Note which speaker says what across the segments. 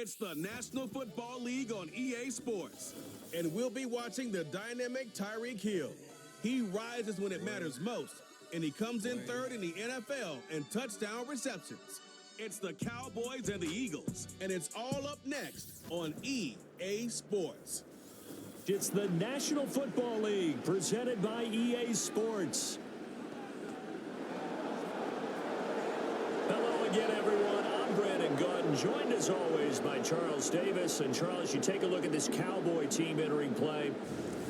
Speaker 1: It's the National Football League on EA Sports. And we'll be watching the dynamic Tyreek Hill. He rises when it matters most, and he comes in third in the NFL in touchdown receptions. It's the Cowboys and the Eagles, and it's all up next on EA Sports.
Speaker 2: It's the National Football League presented by EA Sports. Hello again, everyone. I'm Brandon Gordon, joined as always by Charles Davis. And Charles, you take a look at this Cowboy team entering play.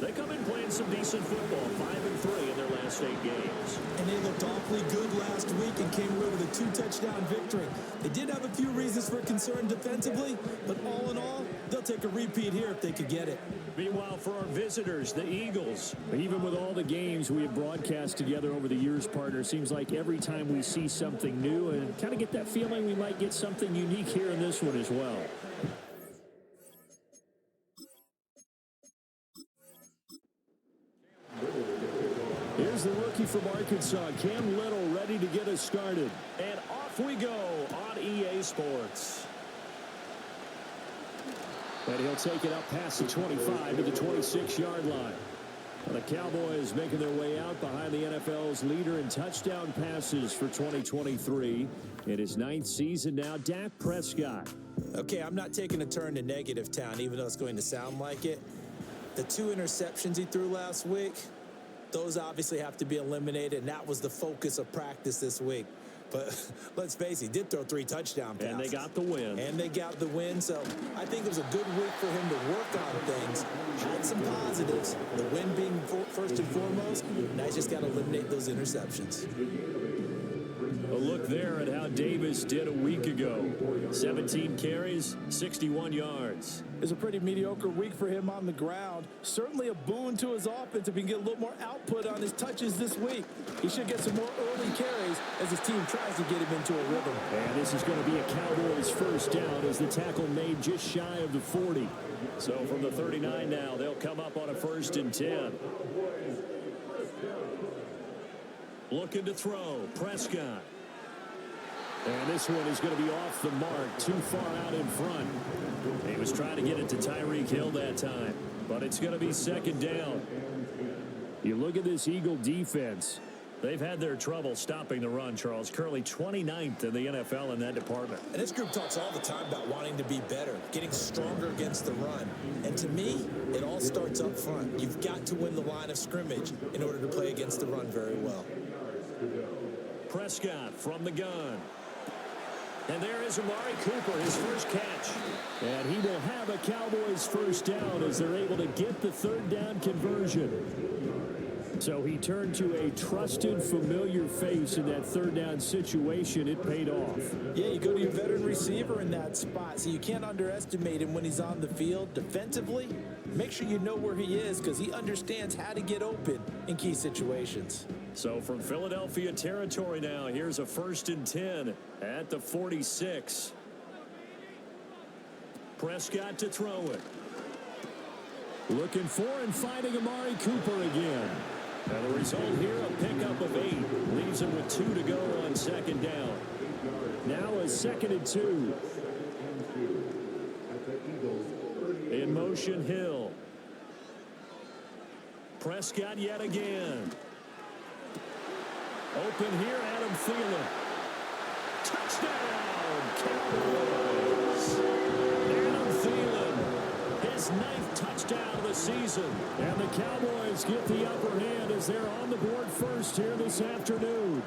Speaker 2: They come in playing some decent football, 5-3 in their last 8 games.
Speaker 3: And they looked awfully good last week and came away with a 2-touchdown victory. They did have a few reasons for concern defensively, but all in all, they'll take a repeat here if they could get it.
Speaker 2: Meanwhile, for our visitors, the Eagles, even with all the games we have broadcast together over the years, partner, seems like every time we see something new and kind of get that feeling we might get something unique here in this one as well. Here's the rookie from Arkansas, Cam Little, ready to get us started. And off we go on EA Sports. And he'll take it up past the 25 to the 26-yard line. The Cowboys making their way out behind the NFL's leader in touchdown passes for 2023. In his 9th season now, Dak Prescott.
Speaker 3: Okay, I'm not taking a turn to negative town, even though it's going to sound like it. The 2 interceptions he threw last week, those obviously have to be eliminated, and that was the focus of practice this week. But let's face it, he did throw 3 touchdown passes.
Speaker 2: And they got the win.
Speaker 3: So I think it was a good week for him to work on things. Had some positives, the win being first and foremost. Now he's just got to eliminate those interceptions.
Speaker 2: A look there at how Davis did a week ago. 17 carries, 61 yards.
Speaker 3: It was a pretty mediocre week for him on the ground. Certainly a boon to his offense if he can get a little more output on his touches this week. He should get some more early carries as his team tries to get him into a rhythm.
Speaker 2: And this is going to be a Cowboys first down as the tackle made just shy of the 40. So from the 39 now, they'll come up on a 1st and 10. Looking to throw, Prescott. And this one is going to be off the mark, too far out in front. He was trying to get it to Tyreek Hill that time, but it's going to be 2nd down. You look at this Eagle defense. They've had their trouble stopping the run, Charles. Currently 29th in the NFL in that department.
Speaker 3: And this group talks all the time about wanting to be better, getting stronger against the run. And to me, it all starts up front. You've got to win the line of scrimmage in order to play against the run very well.
Speaker 2: Prescott from the gun. And there is Amari Cooper, his first catch. And he will have a Cowboys first down as they're able to get the 3rd down conversion. So he turned to a trusted, familiar face in that 3rd down situation. It paid off.
Speaker 3: Yeah, you go to your veteran receiver in that spot, so you can't underestimate him when he's on the field. Defensively, make sure you know where he is because he understands how to get open in key situations.
Speaker 2: So from Philadelphia territory now, here's a 1st and 10 at the 46. Prescott to throw it. Looking for and finding Amari Cooper again. And the result here, a pickup of 8. Leaves him with 2 to go on 2nd down. Now a 2nd and 2. In motion, Hill. Prescott yet again. Open here, Adam Thielen. Touchdown, Cowboys. Adam Thielen, his 9th touchdown of the season. And the Cowboys get the upper hand as they're on the board first here this afternoon.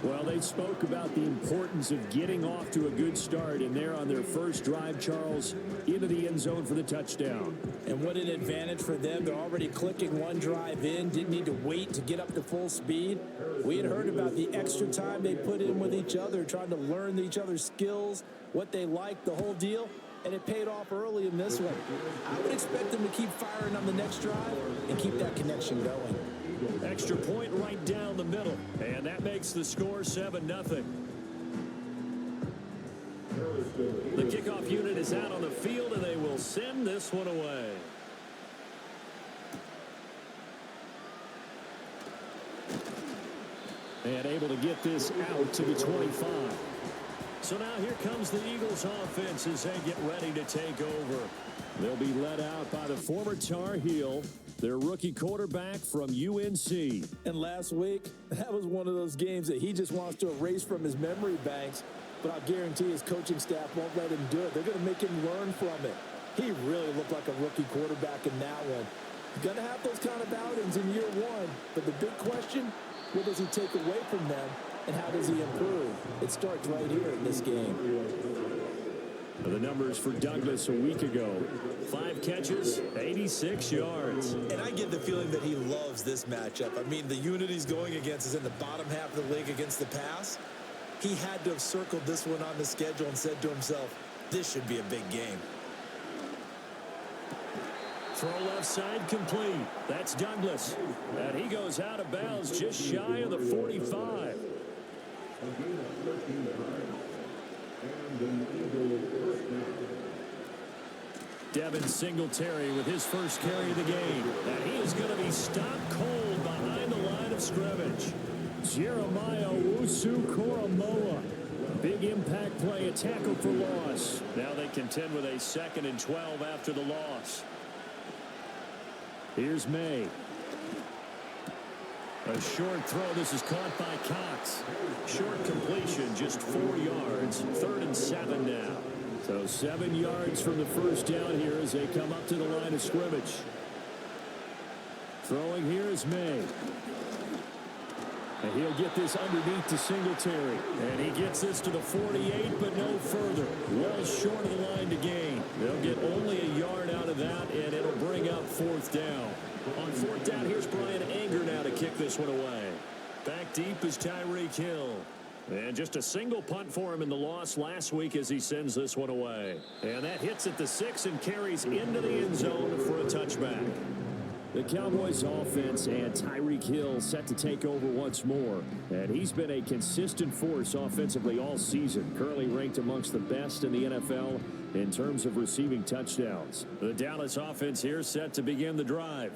Speaker 2: Well, they spoke about the importance of getting off to a good start, and they're on their first drive, Charles, into the end zone for the touchdown.
Speaker 3: And what an advantage for them. They're already clicking one drive in, didn't need to wait to get up to full speed. We had heard about the extra time they put in with each other, trying to learn each other's skills, what they like, the whole deal, and it paid off early in this one. I would expect them to keep firing on the next drive and keep that connection going.
Speaker 2: Extra point right down the middle, and that makes the score 7-0. The kickoff unit is out on the field, and they will send this one away. And able to get this out to the 25. So now here comes the Eagles offense as they get ready to take over. They'll be led out by the former Tar Heel, their rookie quarterback from UNC.
Speaker 3: And last week, that was one of those games that he just wants to erase from his memory banks, but I guarantee his coaching staff won't let him do it. They're going to make him learn from it. He really looked like a rookie quarterback in that one. He's going to have those kind of outings in year one, but the big question, what does he take away from them, and how does he improve? It starts right here in this game.
Speaker 2: The numbers for Douglas a week ago. 5 catches, 86 yards.
Speaker 4: And I get the feeling that he loves this matchup. I mean, the unit he's going against is in the bottom half of the league against the pass. He had to have circled this one on the schedule and said to himself, this should be a big game.
Speaker 2: Throw left side complete. That's Douglas. And he goes out of bounds just shy of the 45. Devin Singletary with his first carry of the game. And he is going to be stopped cold behind the line of scrimmage. Jeremiah Owusu-Koramoah. Big impact play, a tackle for loss. Now they contend with a 2nd and 12 after the loss. Here's May. A short throw. This is caught by Cox. Short completion, just 4 yards. 3rd and 7 now. So 7 yards from the first down here as they come up to the line of scrimmage. Throwing here is May. And he'll get this underneath to Singletary. And he gets this to the 48, but no further. Well short of the line to gain. They'll get only a yard out of that, and it'll bring up 4th down. On 4th down, here's Brian Anger now to kick this one away. Back deep is Tyreek Hill. And just a single punt for him in the loss last week as he sends this one away. And that hits at the 6 and carries into the end zone for a touchback. The Cowboys offense and Tyreek Hill set to take over once more. And he's been a consistent force offensively all season. Currently ranked amongst the best in the NFL in terms of receiving touchdowns. The Dallas offense here set to begin the drive.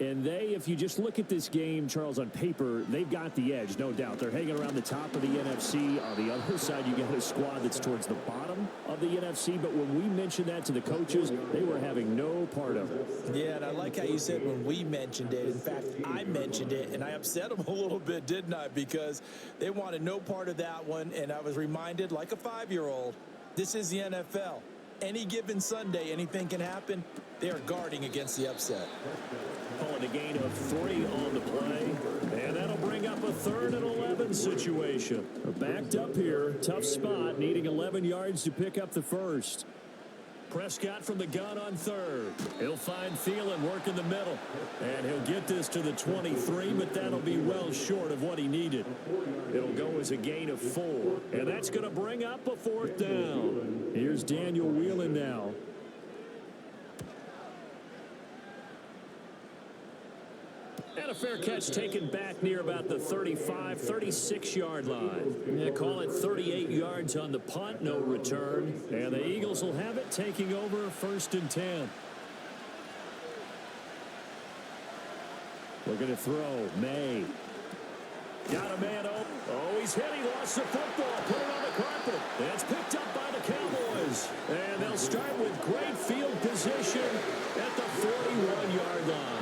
Speaker 2: And they, if you just look at this game, Charles, on paper, they've got the edge, no doubt. They're hanging around the top of the NFC. On the other side, you got a squad that's towards the bottom of the NFC. But when we mentioned that to the coaches, they were having no part of it.
Speaker 3: Yeah, and I like how you said when we mentioned it. In fact, I mentioned it, and I upset them a little bit, didn't I? Because they wanted no part of that one, and I was reminded, like a 5-year-old, this is the NFL. Any given Sunday, anything can happen. They are guarding against the upset.
Speaker 2: Calling a gain of 3 on the play. And that'll bring up a 3rd and 11 situation. Backed up here. Tough spot. Needing 11 yards to pick up the first. Prescott from the gun on 3rd. He'll find Thielen working the middle. And he'll get this to the 23, but that'll be well short of what he needed. It'll go as a gain of 4. And that's going to bring up a 4th down. Here's Daniel Whelan now. And a fair catch taken back near about the 35, 36-yard line. Yeah, call it 38 yards on the punt, no return. And the Eagles will have it taking over 1st and 10. Looking to throw. May. Got a man open. Oh, he's hit. He lost the football. Put it on the carpet. And it's picked up by the Cowboys. And they'll start with great field position at the 41-yard line.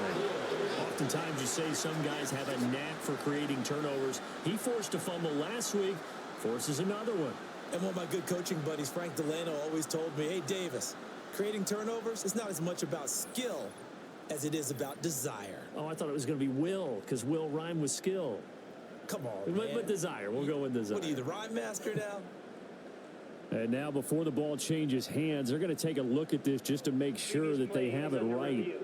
Speaker 2: Oftentimes you say some guys have a knack for creating turnovers. He forced a fumble last week, forces another one.
Speaker 4: And one of my good coaching buddies, Frank Delano, always told me, hey, Davis, creating turnovers is not as much about skill as it is about desire.
Speaker 2: Oh, I thought it was going to be will, because will rhyme with skill.
Speaker 4: Come on, man.
Speaker 2: But desire. We'll go with desire.
Speaker 4: What are you, the rhyme master now?
Speaker 2: And now before the ball changes hands, they're going to take a look at this just to make sure that they have it right.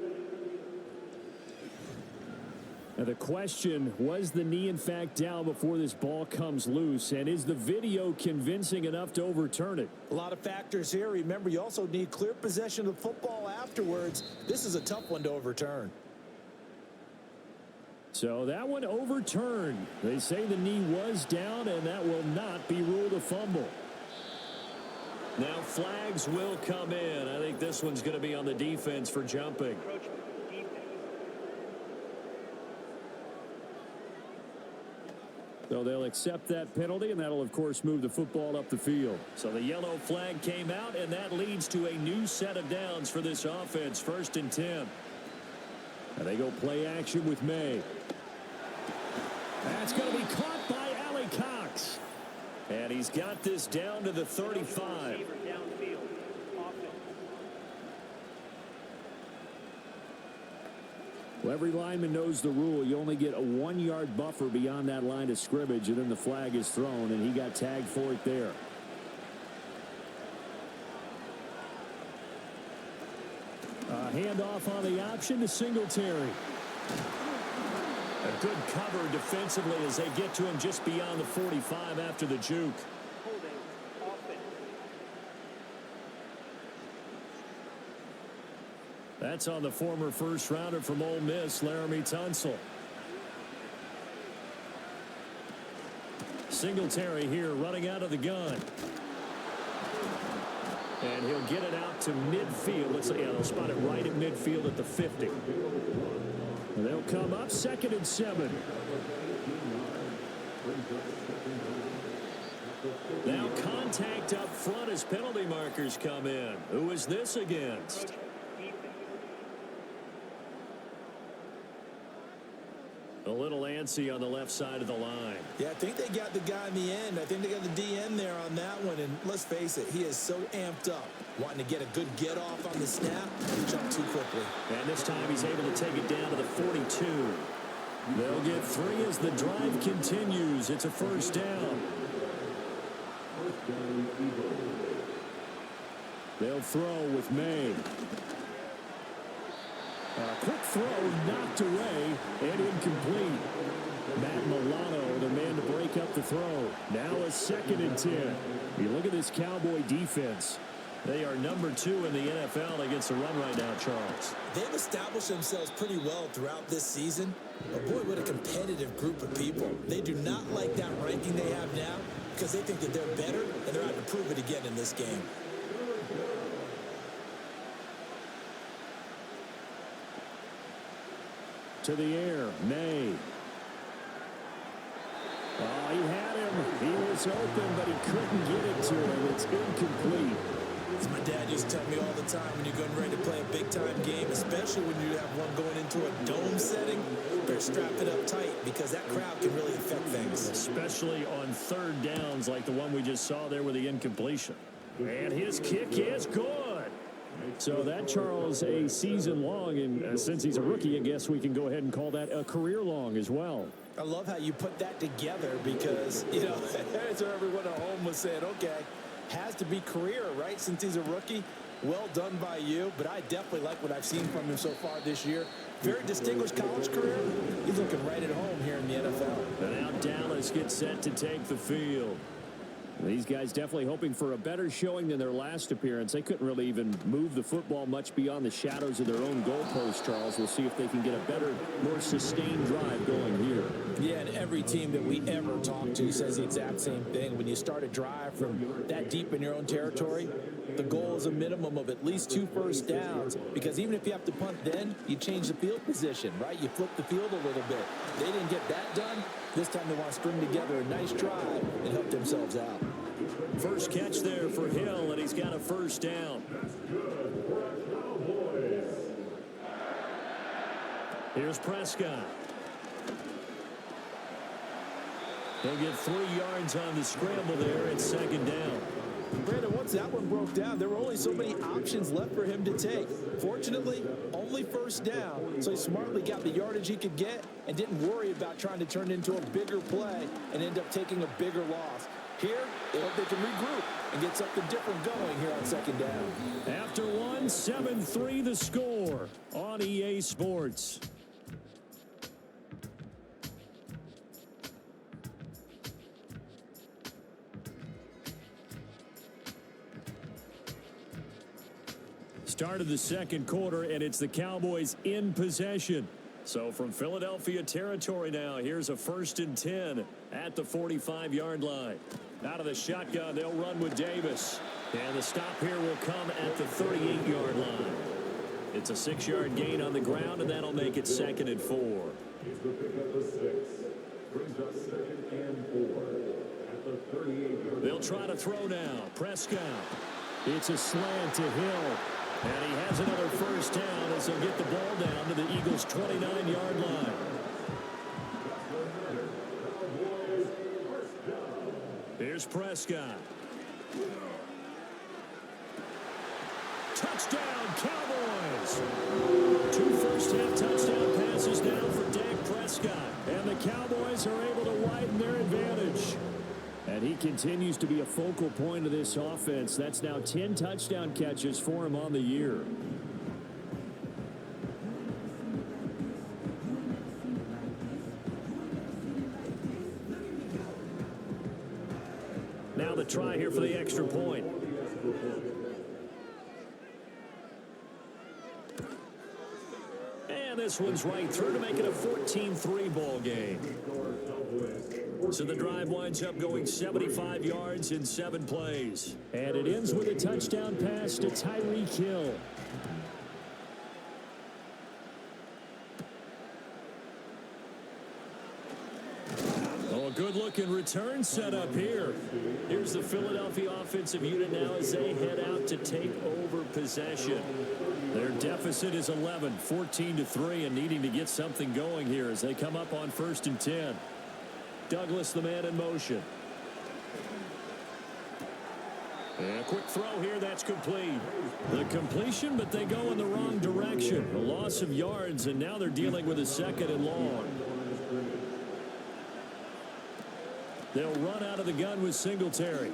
Speaker 2: Now the question, was the knee in fact down before this ball comes loose? And is the video convincing enough to overturn it?
Speaker 3: A lot of factors here. Remember, you also need clear possession of the football afterwards. This is a tough one to overturn.
Speaker 2: So that one overturned. They say the knee was down, and that will not be ruled a fumble. Now flags will come in. I think this one's going to be on the defense for jumping. So they'll accept that penalty, and that'll, of course, move the football up the field. So the yellow flag came out, and that leads to a new set of downs for this offense, 1st and 10. And they go play action with May. That's going to be caught by Allie Cox. And he's got this down to the 35. Well, every lineman knows the rule. You only get a 1-yard buffer beyond that line of scrimmage, and then the flag is thrown, and he got tagged for it there. Handoff on the option to Singletary. A good cover defensively as they get to him just beyond the 45 after the juke. That's on the former first-rounder from Ole Miss, Laramie Tunsil. Singletary here running out of the gun. And he'll get it out to midfield. They'll spot it right at midfield at the 50. And they'll come up 2nd and 7. Now contact up front as penalty markers come in. Who is this against? A little antsy on the left side of the line.
Speaker 4: Yeah, I think they got the guy in the end. I think they got the DN there on that one. And let's face it, he is so amped up, wanting to get a good get off on the snap and jump too quickly.
Speaker 2: And this time he's able to take it down to the 42. They'll get 3 as the drive continues. It's a 1st down. They'll throw with May. Quick throw knocked away and incomplete. Matt Milano, the man to break up the throw. Now a 2nd and 10. You look at this Cowboy defense. They are number 2 in the NFL against the run right now, Charles.
Speaker 4: They've established themselves pretty well throughout this season. But boy, what a competitive group of people. They do not like that ranking they have now because they think that they're better, and they're out to prove it again in this game.
Speaker 2: To the air, May. Oh, he had him. He was open, but he couldn't get it to him. It's incomplete.
Speaker 4: As my dad used to tell me all the time, when you're getting ready to play a big-time game, especially when you have one going into a dome setting, better strap it up tight because that crowd can really affect things.
Speaker 2: Especially on 3rd downs like the one we just saw there with the incompletion. And his kick is good. So that, Charles, a season long, and since he's a rookie, I guess we can go ahead and call that a career long as well.
Speaker 4: I love how you put that together because, you know, as everyone at home was saying, okay, has to be career, right, since he's a rookie. Well done by you, but I definitely like what I've seen from him so far this year. Very distinguished college career. He's looking right at home here in the NFL.
Speaker 2: And now Dallas gets set to take the field. These guys definitely hoping for a better showing than their last appearance. They couldn't really even move the football much beyond the shadows of their own goalpost, Charles. We'll see if they can get a better, more sustained drive going here.
Speaker 3: Yeah, and every team that we ever talk to says the exact same thing. When you start a drive from that deep in your own territory, the goal is a minimum of at least 2 first downs, because even if you have to punt then, you change the field position, right? You flip the field a little bit. They didn't get that done. This time they want to string together a nice drive and help themselves out.
Speaker 2: First catch there for Hill, and he's got a 1st down. Here's Prescott. He'll get 3 yards on the scramble there. It's 2nd down.
Speaker 3: Brandon, once that one broke down, there were only so many options left for him to take. Fortunately, only 1st down, so he smartly got the yardage he could get and didn't worry about trying to turn it into a bigger play and end up taking a bigger loss. Here, they hope they can regroup and get something different going here on 2nd down.
Speaker 2: After one, 7-3 the score on EA Sports. Start of the 2nd quarter, and it's the Cowboys in possession. So from Philadelphia territory now, here's a 1st and 10 at the 45-yard line. Out of the shotgun, they'll run with Davis. And the stop here will come at the 38-yard line. It's a 6-yard gain on the ground, and that'll make it 2nd and 4. They'll try to throw now. Prescott. It's a slant to Hill. And he has another first down as they'll get the ball down to the Eagles' 29-yard line. Here's Prescott. Touchdown, Cowboys! 2 first-half touchdown passes now for Dak Prescott. And the Cowboys are able to widen their advantage. And he continues to be a focal point of this offense. That's now 10 touchdown catches for him on the year. Now the try here for the extra point. And this one's right through to make it a 14-3 ball game. So the drive winds up going 75 yards in 7 plays. And it ends with a touchdown pass to Tyreek Hill. Oh, good-looking return set up here. Here's the Philadelphia offensive unit now as they head out to take over possession. Their deficit is 11, 14-3, and needing to get something going here as they come up on 1st and 10. Douglas, the man in motion. And a quick throw here, that's complete. The completion, but they go in the wrong direction. A loss of yards, and now they're dealing with a 2nd and long. They'll run out of the gun with Singletary.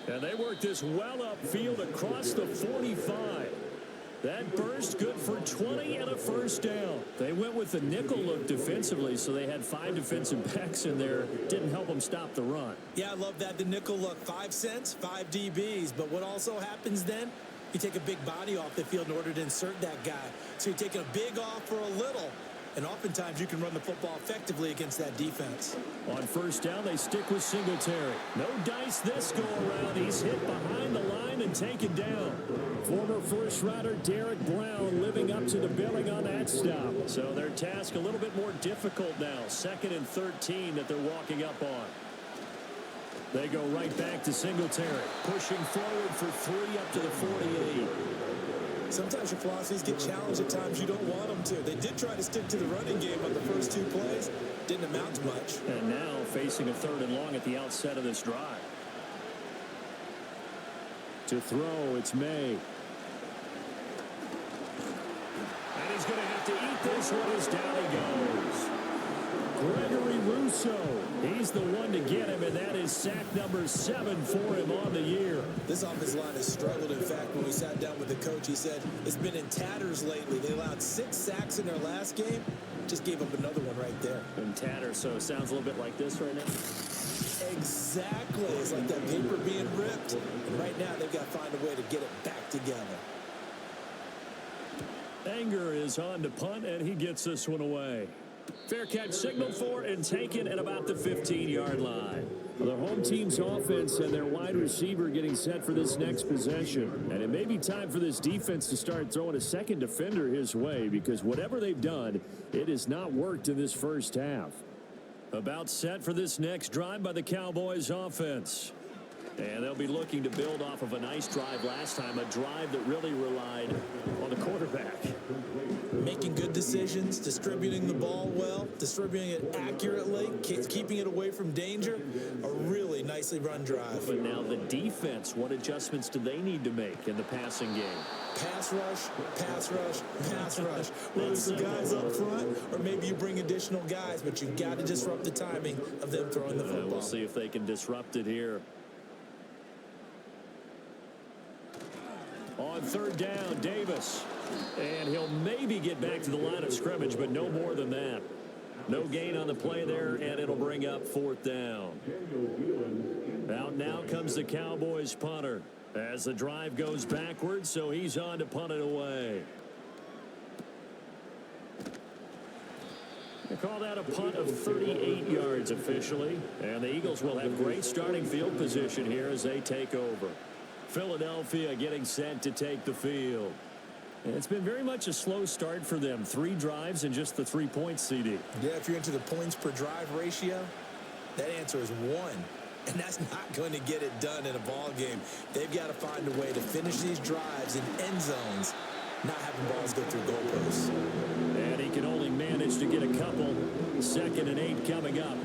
Speaker 2: And they work this well upfield across the 45. That burst good for 20 and a first down. They went with the nickel look defensively, so they had 5 defensive backs in there. Didn't help them stop the run.
Speaker 4: Yeah, I love that. The nickel look, 5 cents, 5 DBs. But what also happens then, you take a big body off the field in order to insert that guy. So you're taking a big off for a little. And oftentimes you can run the football effectively against that defense.
Speaker 2: On 1st down, they stick with Singletary. No dice this go around. He's hit behind the line and taken down. Former first-rounder Derek Brown living up to the billing on that stop. So their task a little bit more difficult now. 2nd and 13 that they're walking up on. They go right back to Singletary. Pushing forward for 3 up to the 48.
Speaker 4: Sometimes your philosophies get challenged at times you don't want them to. They did try to stick to the running game on the first 2 plays. Didn't amount to much.
Speaker 2: And now facing a 3rd and long at the outset of this drive. To throw, it's May. And he's going to have to eat this one as down he goes. Gregory Rousseau, he's the one to get him, and that is sack number 7 for him on the year.
Speaker 4: This offensive line has struggled. In fact, when we sat down with the coach, he said it's been in tatters lately. They allowed 6 sacks in their last game. Just gave up another one right there.
Speaker 2: In tatters, so it sounds a little bit like this right now.
Speaker 4: Exactly. It's like that paper being ripped. And right now, they've got to find a way to get it back together.
Speaker 2: Anger is on to punt, and he gets this one away. Fair catch signaled for and taken at about the 15-yard line. Well, the home team's offense and their wide receiver getting set for this next possession. And it may be time for this defense to start throwing a second defender his way, because whatever they've done, it has not worked in this first half. About set for this next drive by the Cowboys offense. And they'll be looking to build off of a nice drive last time, a drive that really relied on the quarterback.
Speaker 4: Making good decisions, distributing the ball well, distributing it accurately, keeping it away from danger. A really nicely run drive.
Speaker 2: But now the defense, what adjustments do they need to make in the passing game?
Speaker 4: Pass rush, pass rush, pass rush. Whether it's the guys up front or maybe you bring additional guys, but you've got to disrupt the timing of them throwing the football.
Speaker 2: We'll see if they can disrupt it here. On 3rd down, Davis. And he'll maybe get back to the line of scrimmage, but no more than that. No gain on the play there, and it'll bring up 4th down. Out now comes the Cowboys punter as the drive goes backwards, so he's on to punt it away. They call that a punt of 38 yards officially, and the Eagles will have great starting field position here as they take over. Philadelphia getting set to take the field. It's been very much a slow start for them. 3 drives and just the 3 points, CD.
Speaker 4: Yeah, if you're into the points per drive ratio, that answer is 1. And that's not going to get it done in a ball game. They've got to find a way to finish these drives in end zones, not having balls go through goalposts.
Speaker 2: And he can only manage to get a couple. 2nd and 8 coming up.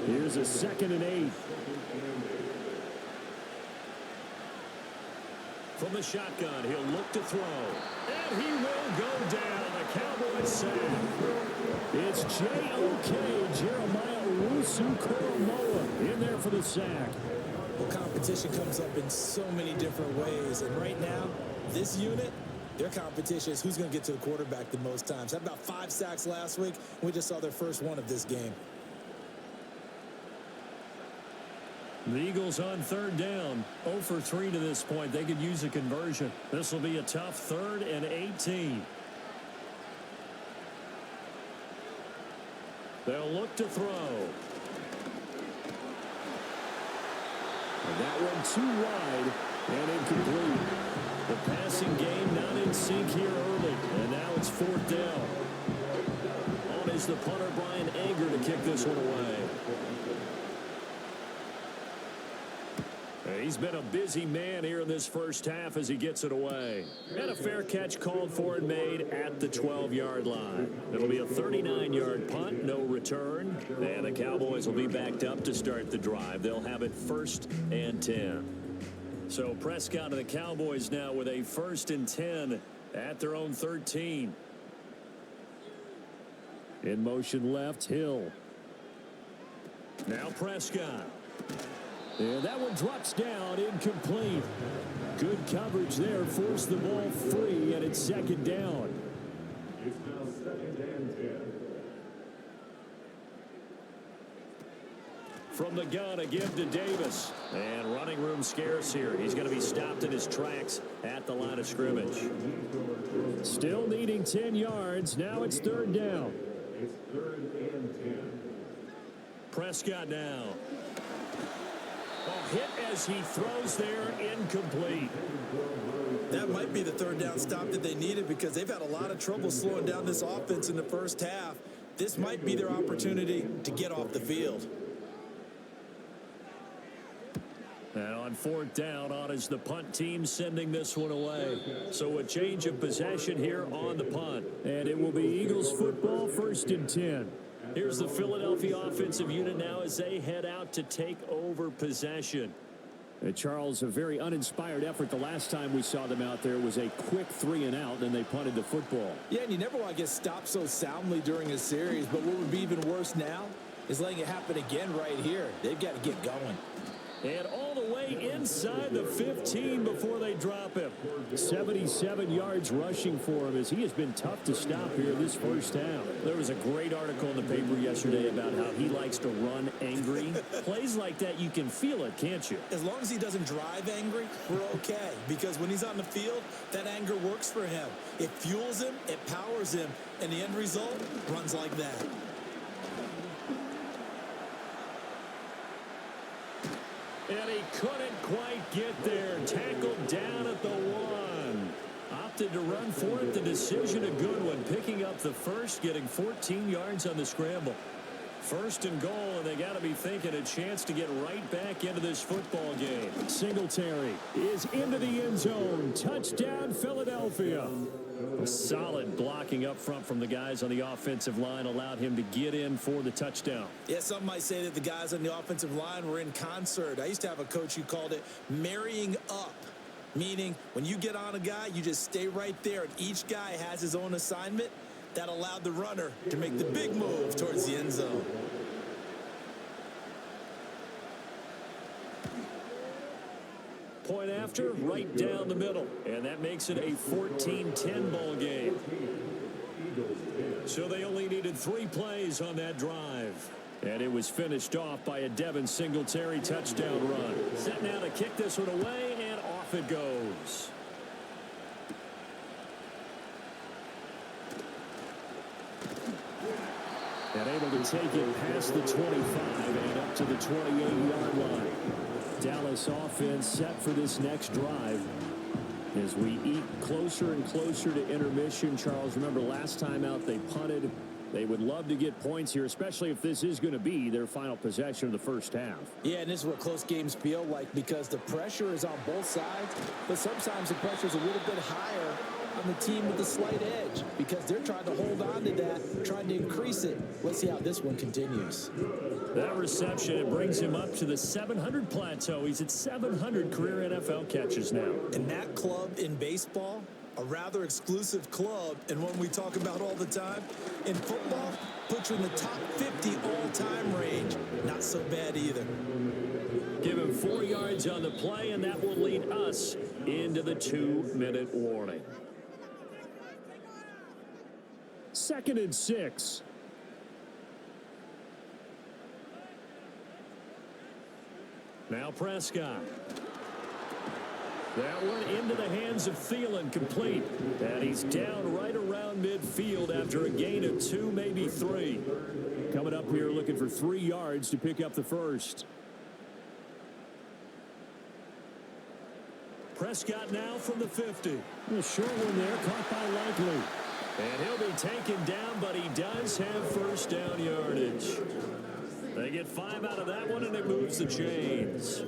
Speaker 2: Here's a 2nd and 8. From the shotgun, he'll look to throw. And he will go down. The Cowboys sack. It's J.O.K. Jeremiah Owusu-Koramoah in there for the sack.
Speaker 4: Well, competition comes up in so many different ways. And right now, this unit, their competition is who's going to get to the quarterback the most times. Had about 5 sacks last week. We just saw their first one of this game.
Speaker 2: The Eagles on 3rd down. 0 for 3 to this point. They could use a conversion. This will be a tough 3rd and 18. They'll look to throw. And that one too wide and incomplete. The passing game not in sync here early. And now it's 4th down. On is the punter, Brian Anger, to kick this one away. He's been a busy man here in this first half as he gets it away. And a fair catch called for and made at the 12-yard line. It'll be a 39-yard punt, no return. And the Cowboys will be backed up to start the drive. They'll have it 1st and 10. So Prescott and the Cowboys now with a 1st and 10 at their own 13. In motion left, Hill. Now Prescott. And that one drops down, incomplete. Good coverage there, forced the ball free, and it's 2nd down.
Speaker 5: It's now 2nd and 10.
Speaker 2: From the gun, a give to Davis. And running room scarce here. He's going to be stopped in his tracks at the line of scrimmage. Still needing 10 yards. Now it's 3rd down.
Speaker 5: It's 3rd and 10.
Speaker 2: Prescott now. A hit as he throws there, incomplete.
Speaker 4: That might be the 3rd down stop that they needed because they've had a lot of trouble slowing down this offense in the first half. This might be their opportunity to get off the field.
Speaker 2: And on 4th down, on is the punt team sending this one away. So a change of possession here on the punt. And it will be Eagles football, 1st and 10. Here's the Philadelphia offensive unit now as they head out to take over possession.
Speaker 6: Charles, a very uninspired effort. The last time we saw them out there was a quick 3 and out, and they punted the football.
Speaker 4: Yeah, and you never want to get stopped so soundly during a series, but what would be even worse now is letting it happen again right here. They've got to get going.
Speaker 2: And all the way inside the 15 before they drop him.
Speaker 6: 77 yards rushing for him as he has been tough to stop here this first half.
Speaker 2: There was a great article in the paper yesterday about how he likes to run angry. Plays like that, you can feel it, can't you?
Speaker 4: As long as he doesn't drive angry, we're okay. Because when he's on the field, that anger works for him. It fuels him, it powers him, and the end result runs like that.
Speaker 2: And he couldn't quite get there. Tackled down at the 1. Opted to run for it. The decision a good one. Picking up the first, getting 14 yards on the scramble. 1st and goal, and they got to be thinking a chance to get right back into this football game.
Speaker 6: Singletary is into the end zone. Touchdown, Philadelphia.
Speaker 2: Solid blocking up front from the guys on the offensive line allowed him to get in for the touchdown.
Speaker 4: Yeah, some might say that the guys on the offensive line were in concert. I used to have a coach who called it marrying up, meaning when you get on a guy, you just stay right there, and each guy has his own assignment. That allowed the runner to make the big move towards the end zone.
Speaker 2: Point after, right down the middle. And that makes it a 14-10 ball game. So they only needed 3 plays on that drive. And it was finished off by a Devin Singletary touchdown run. Set now to kick this one away, and off it goes.
Speaker 6: And able to take it past the 25 and up to the 28-yard line. Dallas offense set for this next drive. As we eat closer and closer to intermission, Charles, remember last time out they punted. They would love to get points here, especially if this is going to be their final possession of the first half.
Speaker 3: Yeah, and this is what close games feel like because the pressure is on both sides, but sometimes the pressure is a little bit higher on the team with the slight edge because they're trying to hold on to that, trying to increase it. Let's see how this one continues.
Speaker 2: That reception, it brings him up to the 700 plateau. He's at 700 career NFL catches now.
Speaker 4: And that club in baseball, a rather exclusive club and one we talk about all the time. In football, puts you in the top 50 all-time range. Not so bad either.
Speaker 2: Give him 4 yards on the play, and that will lead us into the 2-minute warning.
Speaker 6: 2nd and 6.
Speaker 2: Now Prescott. That one into the hands of Thielen, complete. And he's down right around midfield after a gain of 2, maybe 3.
Speaker 6: Coming up here looking for 3 yards to pick up the first.
Speaker 2: Prescott now from the 50.
Speaker 6: A short one there, caught by Likely.
Speaker 2: And he'll be taken down, but he does have first down yardage. They get 5 out of that one, and it moves the chains.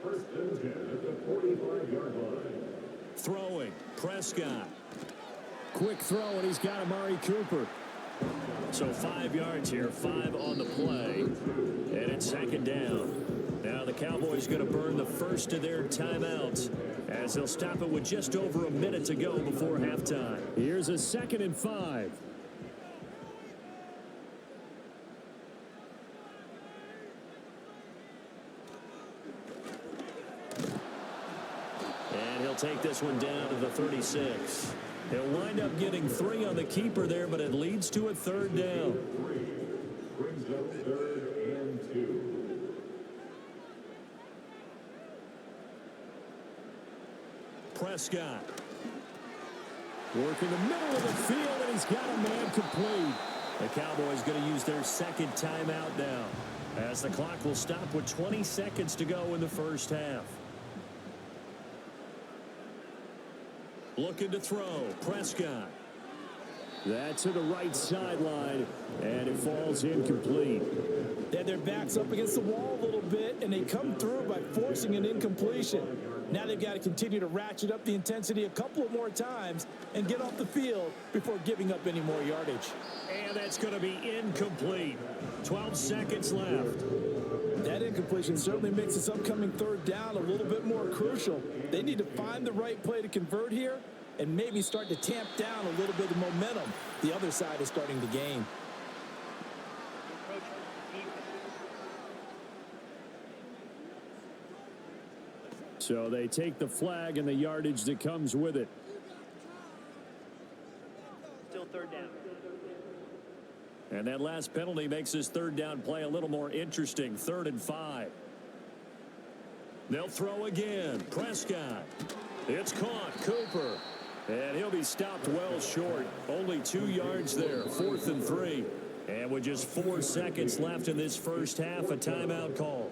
Speaker 5: First and 10 at the 45-yard line.
Speaker 2: Throwing, Prescott.
Speaker 6: Quick throw, and he's got Amari Cooper.
Speaker 2: So 5 yards here, 5 on the play. And it's 2nd down. Now the Cowboys going to burn the first of their timeouts as they'll stop it with just over a minute to go before halftime.
Speaker 6: Here's a 2nd and 5.
Speaker 2: And he'll take this one down to the 36. He'll wind up getting 3 on the keeper there, but it leads to a 3rd down.
Speaker 5: Brings up 3rd and 2.
Speaker 2: Prescott.
Speaker 6: Working the middle of the field, and he's got a man complete.
Speaker 2: The Cowboys going to use their 2nd timeout now as the clock will stop with 20 seconds to go in the first half. Looking to throw. Prescott.
Speaker 6: That's to the right sideline, and it falls incomplete.
Speaker 3: They had their backs up against the wall a little bit, and they come through by forcing an incompletion. Now they've got to continue to ratchet up the intensity a couple of more times and get off the field before giving up any more yardage.
Speaker 2: And that's going to be incomplete. 12 seconds left.
Speaker 3: That incompletion certainly makes this upcoming 3rd down a little bit more crucial. They need to find the right play to convert here and maybe start to tamp down a little bit of momentum the other side is starting to gain.
Speaker 6: So they take the flag and the yardage that comes with it.
Speaker 7: Still 3rd down.
Speaker 2: And that last penalty makes this 3rd down play a little more interesting. 3rd and 5. They'll throw again. Prescott. It's caught. Cooper. And he'll be stopped well short. Only 2 yards there. 4th and 3. And with just 4 seconds left in this first half, a timeout call.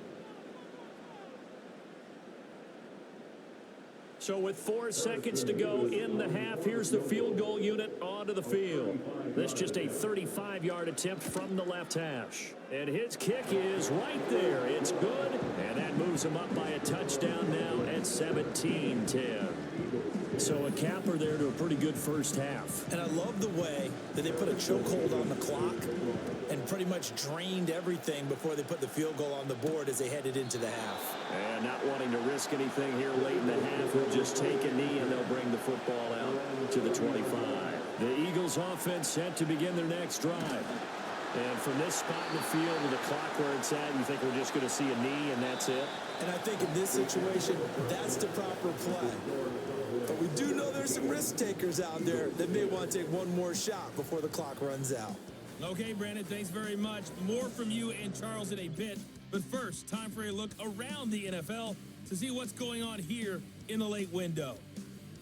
Speaker 2: So with 4 seconds to go in the half, here's the field goal unit onto the field. This just a 35-yard attempt from the left hash. And his kick is right there. It's good. And that moves him up by a touchdown now at 17-10. So a capper there to a pretty good first half.
Speaker 4: And I love the way that they put a chokehold on the clock and pretty much drained everything before they put the field goal on the board as they headed into the half.
Speaker 2: And not wanting to risk anything here late in the half, will just take a knee and they'll bring the football out to the 25. The Eagles offense set to begin their next drive. And from this spot in the field with the clock where it's at, you think we're just going to see a knee and that's it?
Speaker 4: And I think in this situation, that's the proper play. But we do know there's some risk takers out there that may want to take one more shot before the clock runs out.
Speaker 1: Okay, Brandon, thanks very much. More from you and Charles in a bit. But first, time for a look around the NFL to see what's going on here in the late window.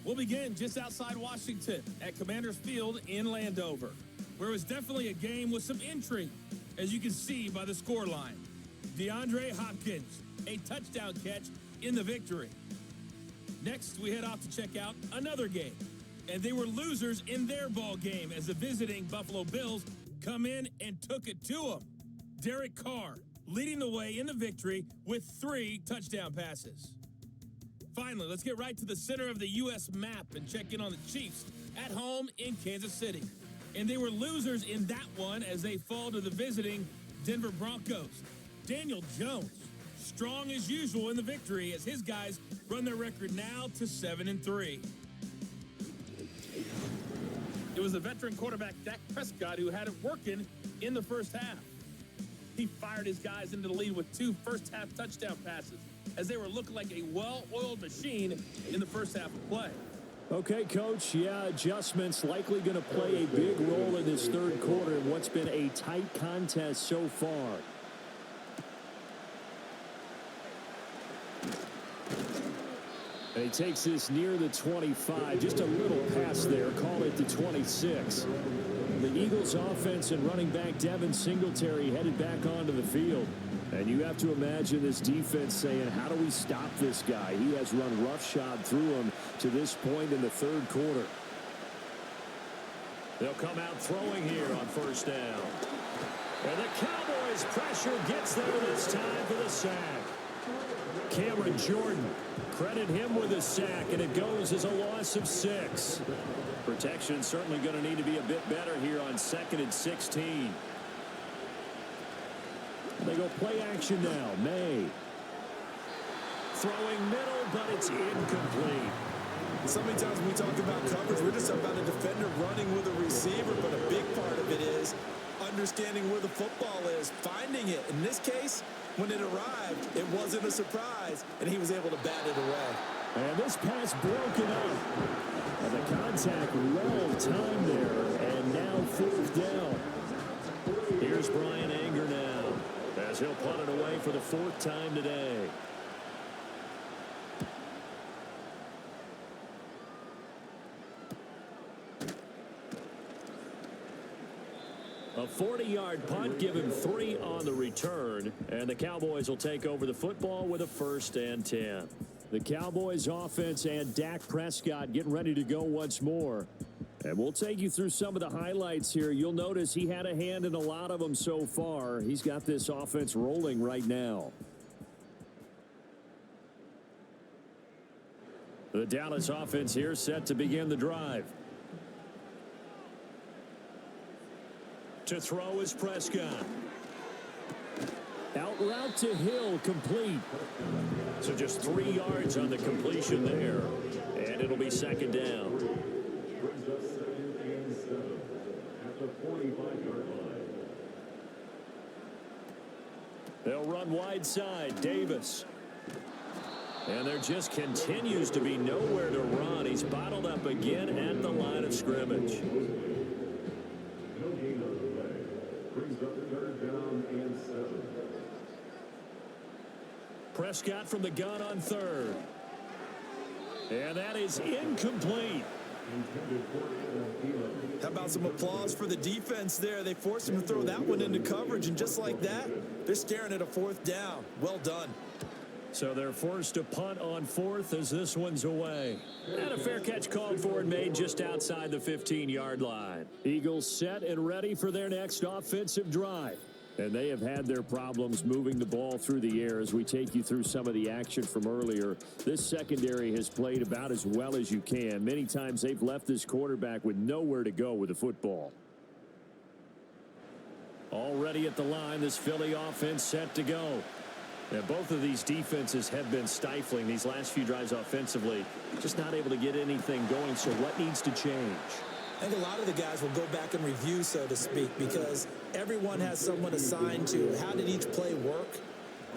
Speaker 1: We'll begin just outside Washington at Commanders Field in Landover, where it was definitely a game with some intrigue, as you can see by the scoreline.
Speaker 7: DeAndre Hopkins, a touchdown catch in the victory. Next, we head off to check out another game. And they were losers in their ball game as the visiting Buffalo Bills come in and took it to them. Derek Carr leading the way in the victory with 3 touchdown passes. Finally, let's get right to the center of the U.S. map and check in on the Chiefs at home in Kansas City. And they were losers in that one as they fall to the visiting Denver Broncos. Daniel Jones, strong as usual in the victory as his guys run their record now to 7-3. It was the veteran quarterback Dak Prescott who had it working in the first half. He fired his guys into the lead with 2 first-half touchdown passes as they were looking like a well-oiled machine in the first half of play.
Speaker 6: Okay, Coach, adjustments likely going to play a big role in this third quarter in what's been a tight contest so far. And he takes this near the 25, just a little pass there, call it the 26. The Eagles offense and running back Devin Singletary headed back onto the field. And you have to imagine this defense saying, how do we stop this guy? He has run roughshod through him to this point in the third quarter. They'll come out throwing here on first down. And the Cowboys pressure gets there this time for the sack. Cameron Jordan, credit him with a sack, and it goes as a loss of 6. Protection certainly going to need to be a bit better here on 2nd and 16. They go play action now. May. Throwing middle, but it's incomplete.
Speaker 4: So many times when we talk about coverage, we're just about a defender running with a receiver, but a big part of it is understanding where the football is, finding it. In this case, when it arrived, it wasn't a surprise, and he was able to bat it away.
Speaker 6: And this pass broken up. And the contact well timed there, and now 4th down. Here's Brian Anger now, as he'll punt it away for the 4th time today. A 40-yard punt, give him 3 on the return, and the Cowboys will take over the football with a 1st and 10. The Cowboys offense and Dak Prescott getting ready to go once more. And we'll take you through some of the highlights here. You'll notice he had a hand in a lot of them so far. He's got this offense rolling right now. The Dallas offense here set to begin the drive. To throw is Prescott. Out route to Hill, complete. So just 3 yards on the completion there. And it'll be 2nd down.
Speaker 5: Brings us 2nd and 7 at the 45-yard line.
Speaker 6: They'll run wide side, Davis. And there just continues to be nowhere to run. He's bottled up again at the line of scrimmage.
Speaker 5: No gain on the play. Brings up 3rd down and 7.
Speaker 6: Prescott from the gun on 3rd. And that is incomplete.
Speaker 4: How about some applause for the defense there? They forced him to throw that one into coverage, and just like that, they're staring at a 4th down. Well done.
Speaker 6: So they're forced to punt on 4th as this one's away. And a fair catch called for and made just outside the 15-yard line. Eagles set and ready for their next offensive drive. And they have had their problems moving the ball through the air as we take you through some of the action from earlier. This secondary has played about as well as you can. Many times they've left this quarterback with nowhere to go with the football. Already at the line, this Philly offense set to go. Now, both of these defenses have been stifling these last few drives offensively. Just not able to get anything going, so what needs to change?
Speaker 4: I think a lot of the guys will go back and review, so to speak, because everyone has someone assigned to how did each play work.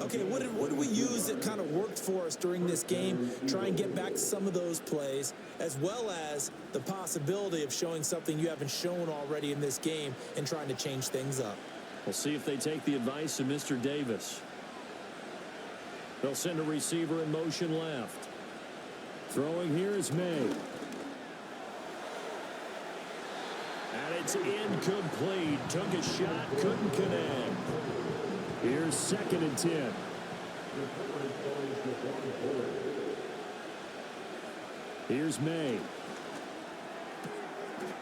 Speaker 4: Okay, what did we use that kind of worked for us during this game? Try and get back to some of those plays, as well as the possibility of showing something you haven't shown already in this game and trying to change things up.
Speaker 6: We'll see if they take the advice of Mr. Davis. They'll send a receiver in motion left. Throwing here is May. And it's incomplete. Took a shot, couldn't connect. Here's 2nd and 10. Here's May.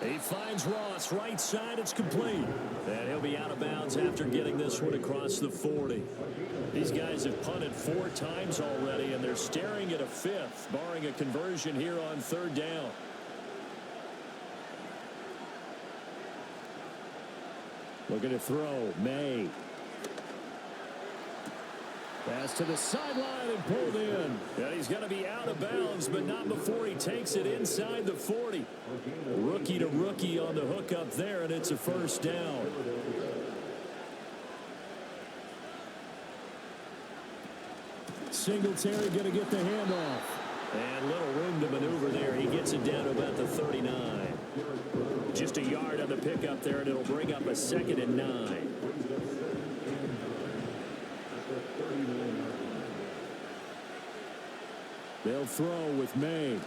Speaker 6: He finds Ross right side. It's complete. And he'll be out of bounds after getting this one across the 40. These guys have punted 4 times already, and they're staring at a 5th, barring a conversion here on 3rd down. Looking to throw. May. Pass to the sideline and pulled in. And he's going to be out of bounds, but not before he takes it inside the 40. Rookie to rookie on the hook up there, and it's a 1st down. Singletary going to get the handoff. And little room to maneuver there. He gets it down to about the 39. Just a yard on the pickup there, and it'll bring up a 2nd and 9. They'll throw with May. And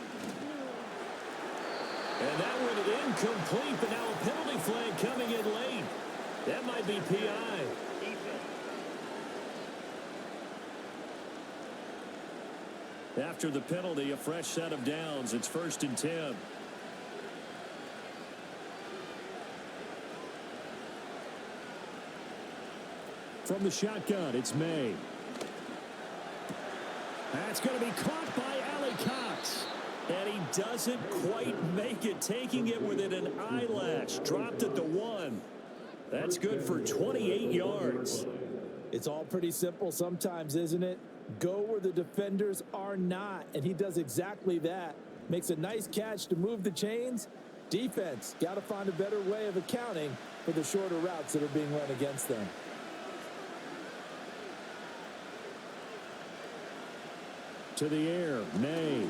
Speaker 6: that went incomplete, but now a penalty flag coming in late. That might be PI. After the penalty, a fresh set of downs. It's 1st and 10. From the shotgun, it's May. That's going to be caught by Allie Cox. And he doesn't quite make it, taking it within an eyelash. Dropped it to 1. That's good for 28 yards.
Speaker 3: It's all pretty simple sometimes, isn't it? Go where the defenders are not, and he does exactly that. Makes a nice catch to move the chains. Defense, got to find a better way of accounting for the shorter routes that are being run against them.
Speaker 6: To the air, May.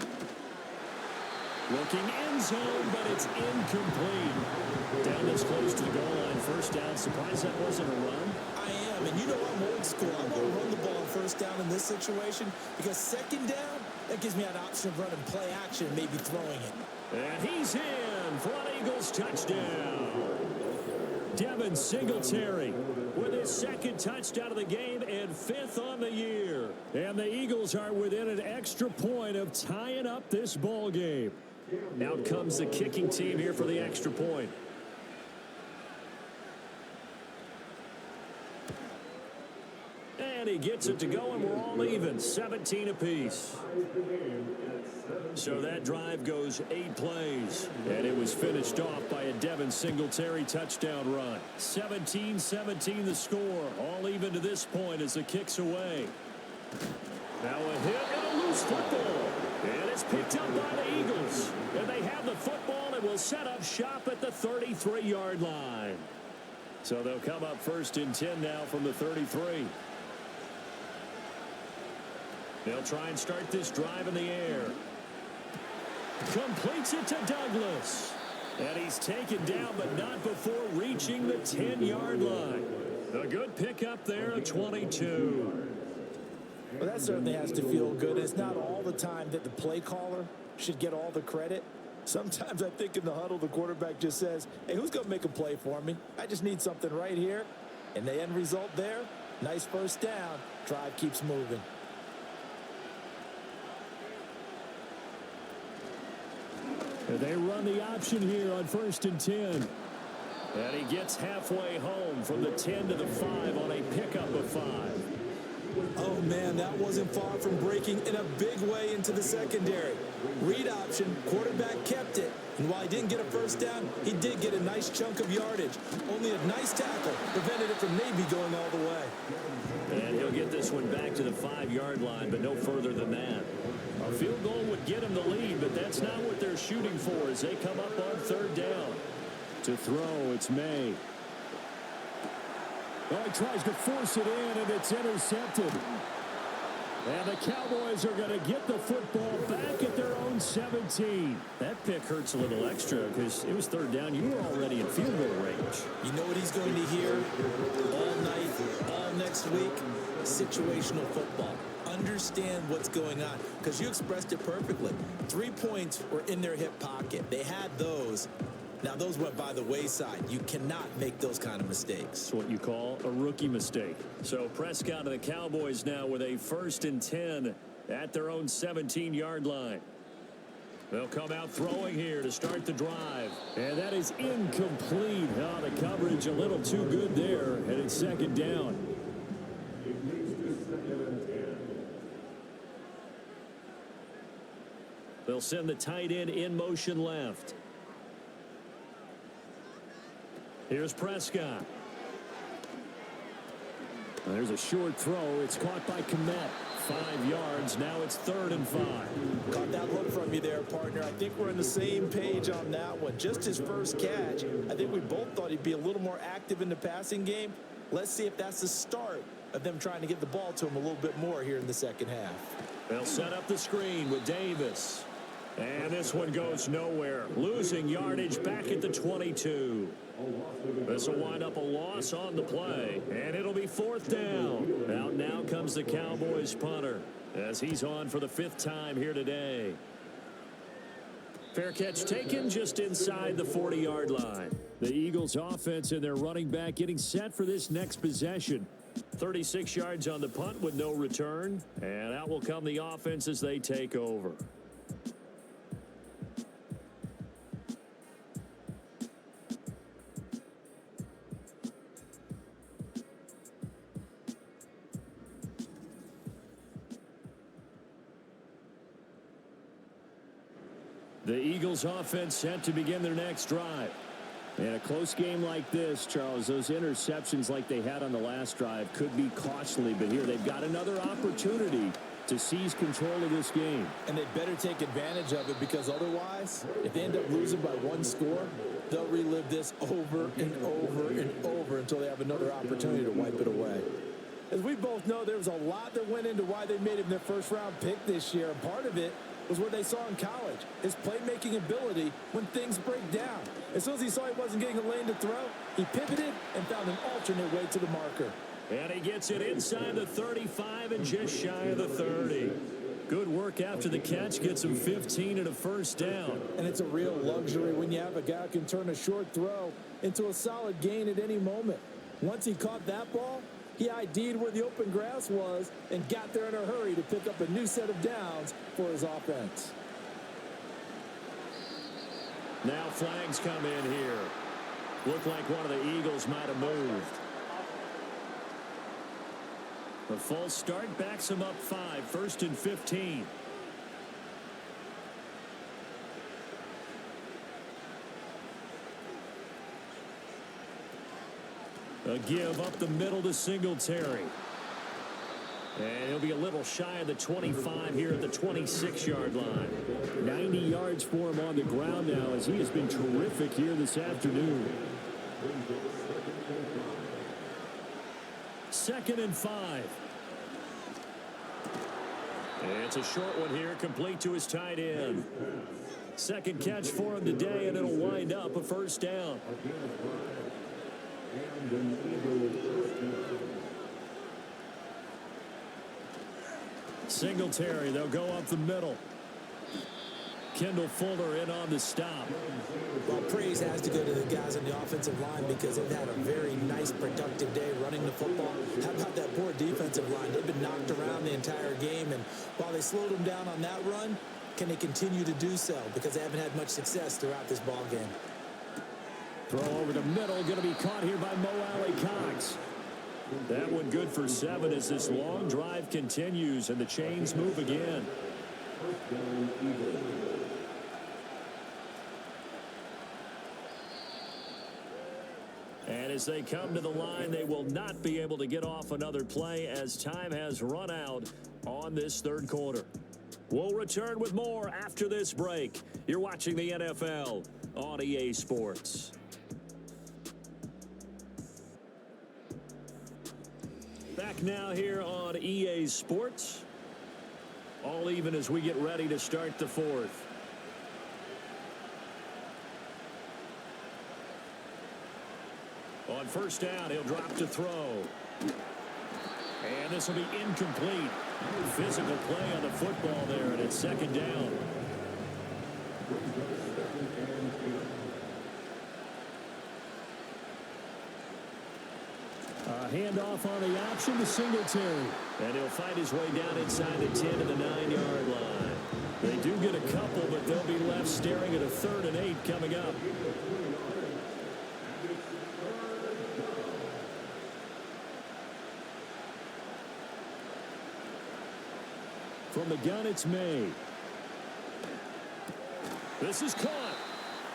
Speaker 6: Looking end zone, but it's incomplete. Down this close to the goal line, 1st down. Surprised that wasn't a run?
Speaker 4: I am, and you know I'm old school. I want to run the ball on 1st down in this situation because 2nd down, that gives me an option of running play action and maybe throwing it.
Speaker 6: And he's in for an Eagles touchdown. Devin Singletary with his 2nd touchdown of the game and 5th on the year. And the Eagles are within an extra point of tying up this ball game. Out comes the kicking team here for the extra point. And he gets it to go, and we're all even, 17 apiece. So that drive goes 8 plays, and it was finished off by a Devin Singletary touchdown run. 17-17 the score, all even to this point as the kick's away. Now a hit and a loose football, and it's picked up by the Eagles. And they have the football and will set up shop at the 33-yard line. So they'll come up 1st and 10 now from the 33. They'll try and start this drive in the air. Completes it to Douglas. And he's taken down, but not before reaching the 10-yard line. A good pickup there, a 22.
Speaker 3: Well, that certainly has to feel good. It's not all the time that the play caller should get all the credit. Sometimes I think in the huddle, the quarterback just says, hey, who's going to make a play for me? I just need something right here. And the end result there, nice 1st down. Drive keeps moving.
Speaker 6: And they run the option here on 1st and 10. And he gets halfway home from the 10 to the 5 on a pickup of 5.
Speaker 4: Oh, man, that wasn't far from breaking in a big way into the secondary. Read option, quarterback kept it. And while he didn't get a 1st down, he did get a nice chunk of yardage. Only a nice tackle prevented it from maybe going all the way.
Speaker 6: And he'll get this one back to the 5-yard line, but no further than that. A field goal would get him the lead, but that's not what they're shooting for as they come up on 3rd down. To throw, it's May. Oh, he tries to force it in, and it's intercepted. And the Cowboys are going to get the football back at their own 17. That pick hurts a little extra because it was 3rd down. You were already in field goal range.
Speaker 4: You know what he's going to hear all night, all next week? Situational football. Understand what's going on because you expressed it perfectly. 3 points were in their hip pocket. They had those. Now, those went by the wayside. You cannot make those kind of mistakes.
Speaker 6: It's what you call a rookie mistake. So Prescott and the Cowboys now with a 1st and 10 at their own 17-yard line. They'll come out throwing here to start the drive. And that is incomplete. Oh, the coverage a little too good there, and it's 2nd down. They'll send the tight end in motion left. Here's Prescott. There's a short throw. It's caught by Kmet. 5 yards. Now it's 3rd and 5.
Speaker 3: Caught that look from you there, partner. I think we're on the same page on that one. Just his first catch. I think we both thought he'd be a little more active in the passing game. Let's see if that's the start of them trying to get the ball to him a little bit more here in the second half.
Speaker 6: They'll set up the screen with Davis. And this one goes nowhere. Losing yardage back at the 22. This will wind up a loss on the play. And it'll be 4th down. Out now comes the Cowboys punter as he's on for the 5th time here today. Fair catch taken just inside the 40-yard line. The Eagles offense and their running back getting set for this next possession. 36 yards on the punt with no return. And out will come the offense as they take over. The Eagles offense set to begin their next drive.
Speaker 2: In a close game like this, Charles, those interceptions like they had on the last drive could be costly, but here they've got another opportunity to seize control of this game.
Speaker 3: And they better take advantage of it, because otherwise, if they end up losing by 1 score, they'll relive this over and over and over until they have another opportunity to wipe it away. As we both know, there was a lot that went into why they made him their first-round pick this year, and part of it was what they saw in college, his playmaking ability when things break down. As soon as he saw he wasn't getting a lane to throw, he pivoted and found an alternate way to the marker.
Speaker 6: And he gets it inside the 35 and just shy of the 30. Good work after the catch, gets him 15 and a 1st down.
Speaker 3: And it's a real luxury when you have a guy who can turn a short throw into a solid gain at any moment. Once he caught that ball, he ID'd where the open grass was and got there in a hurry to pick up a new set of downs for his offense.
Speaker 6: Now flags come in here. Looked like one of the Eagles might have moved. The false start backs him up 5, 1st and 15. A give up the middle to Singletary. And he'll be a little shy of the 25 here at the 26-yard line.
Speaker 2: 90 yards for him on the ground now, as he has been terrific here this afternoon.
Speaker 6: 2nd and 5. And it's a short one here, complete to his tight end. 2nd catch for him today, and it'll wind up a 1st down. Singletary, they'll go up the middle. Kendall Fuller in on the stop.
Speaker 4: Well, praise has to go to the guys on the offensive line, because they've had a very nice, productive day running the football. How about that poor defensive line? They've been knocked around the entire game, and while they slowed them down on that run, can they continue to do so? Because they haven't had much success throughout this ball game.
Speaker 6: Throw over the middle, going to be caught here by Mo Alley Cox. That one good for 7 as this long drive continues and the chains move again. And as they come to the line, they will not be able to get off another play as time has run out on this 3rd quarter. We'll return with more after this break. You're watching the NFL on EA Sports. Back now here on EA Sports. All even as we get ready to start the 4th. On 1st down, he'll drop to throw. And this will be incomplete. Physical play on the football there, and it's 2nd down. handoff on the option to Singletary. And he'll fight his way down inside the 10 to the 9-yard line. They do get a couple, but they'll be left staring at a 3rd and 8 coming up. From the gun, it's May. This is caught.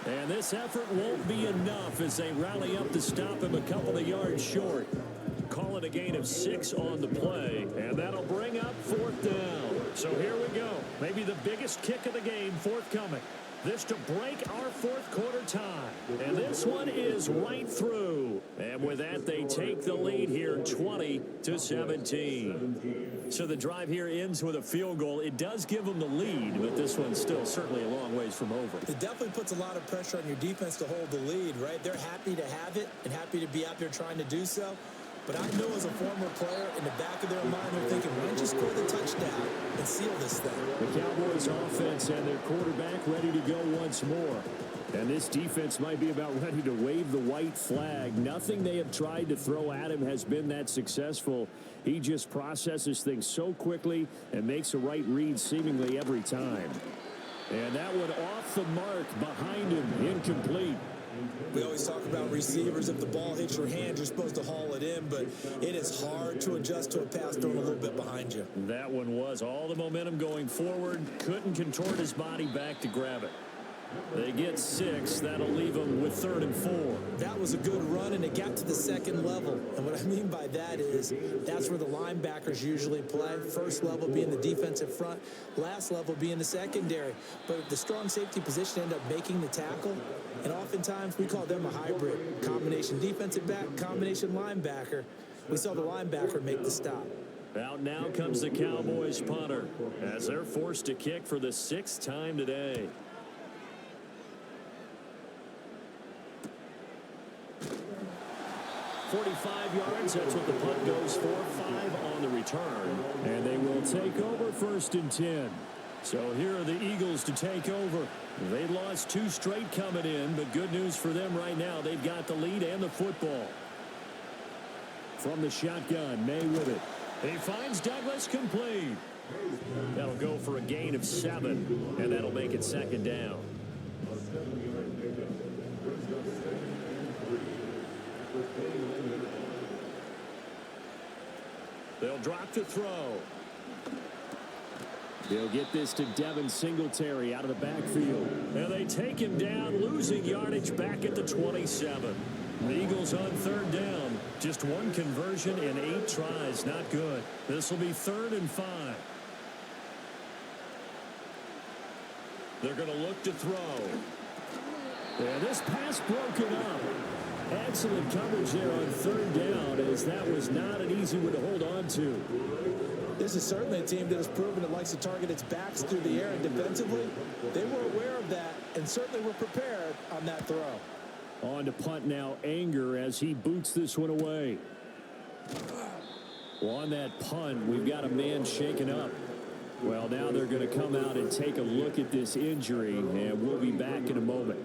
Speaker 6: And this effort won't be enough as they rally up to stop him a couple of yards short. Call it a gain of 6 on the play, and that'll bring up 4th down. So here we go. Maybe the biggest kick of the game forthcoming. This to break our 4th quarter tie. And this one is right through. And with that, they take the lead here 20-17. So the drive here ends with a field goal. It does give them the lead, but this one's still certainly a long ways from over.
Speaker 4: It definitely puts a lot of pressure on your defense to hold the lead, right? They're happy to have it and happy to be out there trying to do so. But I know as a former player, in the back of their mind, they're thinking, why don't you score the touchdown and seal this thing?
Speaker 6: The Cowboys offense and their quarterback ready to go once more. And this defense might be about ready to wave the white flag. Nothing they have tried to throw at him has been that successful. He just processes things so quickly and makes a right read seemingly every time. And that one off the mark behind him, incomplete.
Speaker 4: We always talk about receivers. If the ball hits your hand, you're supposed to haul it in, but it is hard to adjust to a pass thrown a little bit behind you.
Speaker 6: That one was all the momentum going forward. Couldn't contort his body back to grab it. They get 6. That'll leave them with 3rd and 4.
Speaker 4: That was a good run, and it got to the 2nd level. And what I mean by that is that's where the linebackers usually play. First level being the defensive front, last level being the secondary. But the strong safety position ended up making the tackle, and oftentimes we call them a hybrid. Combination defensive back, combination linebacker. We saw the linebacker make the stop.
Speaker 6: Out now comes the Cowboys punter as they're forced to kick for the 6th time today. 45 yards, that's what the punt goes for. 5 on the return. And they will take over 1st and 10. So here are the Eagles to take over. They lost 2 straight coming in, but good news for them right now. They've got the lead and the football. From the shotgun, May with it. He finds Douglas complete. That'll go for a gain of 7, and that'll make it 2nd down. They'll drop to throw. They'll get this to Devin Singletary out of the backfield. And they take him down, losing yardage back at the 27. The Eagles on 3rd down. Just 1 conversion in 8 tries. Not good. This will be 3rd and 5. They're going to look to throw. And this pass broken up. Excellent coverage there on 3rd down, as that was not an easy one to hold on to.
Speaker 4: This is certainly a team that has proven it likes to target its backs through the air, and defensively, they were aware of that and certainly were prepared on that throw.
Speaker 6: On to punt now, Anger, as he boots this one away. Well, on that punt, we've got a man shaken up. Well, now they're going to come out and take a look at this injury, and we'll be back in a moment.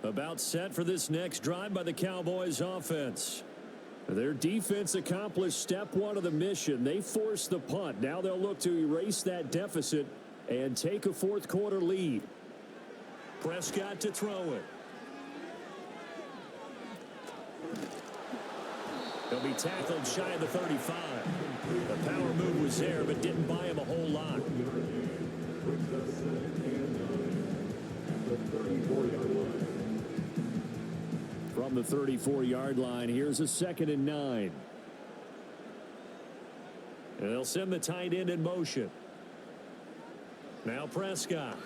Speaker 6: About set for this next drive by the Cowboys offense. Their defense accomplished step 1 of the mission. They forced the punt. Now they'll look to erase that deficit and take a 4th quarter lead. Prescott to throw it. He'll be tackled shy of the 35. The power move was there, but didn't buy him a whole lot. From the 34-yard line, here's a 2nd and 9. And they'll send the tight end in motion. Now Prescott.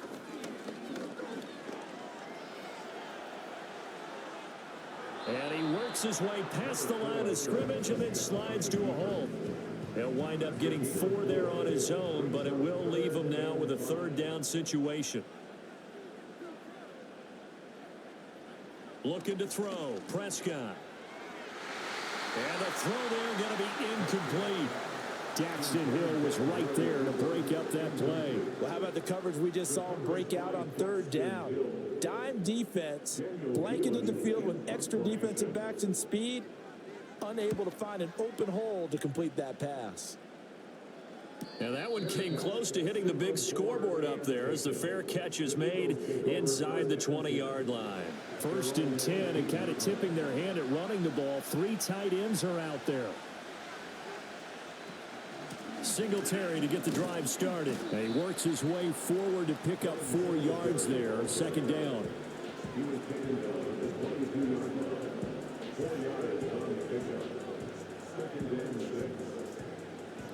Speaker 6: And he works his way past the line of scrimmage and then slides to a hole. He'll wind up getting 4 there on his own, but it will leave him now with a 3rd down situation. Looking to throw. Prescott. And the throw there going to be incomplete.
Speaker 2: Daxton Hill was right there to break up that play.
Speaker 3: Well, how about the coverage we just saw him break out on third down? Dime defense, blanketed the field with extra defensive backs and speed, unable to find an open hole to complete that pass.
Speaker 6: And that one came close to hitting the big scoreboard up there as the fair catch is made inside the 20-yard line.
Speaker 2: 1st and 10, and kind of tipping their hand at running the ball. 3 tight ends are out there. Singletary to get the drive started. He works his way forward to pick up 4 yards there. 2nd down.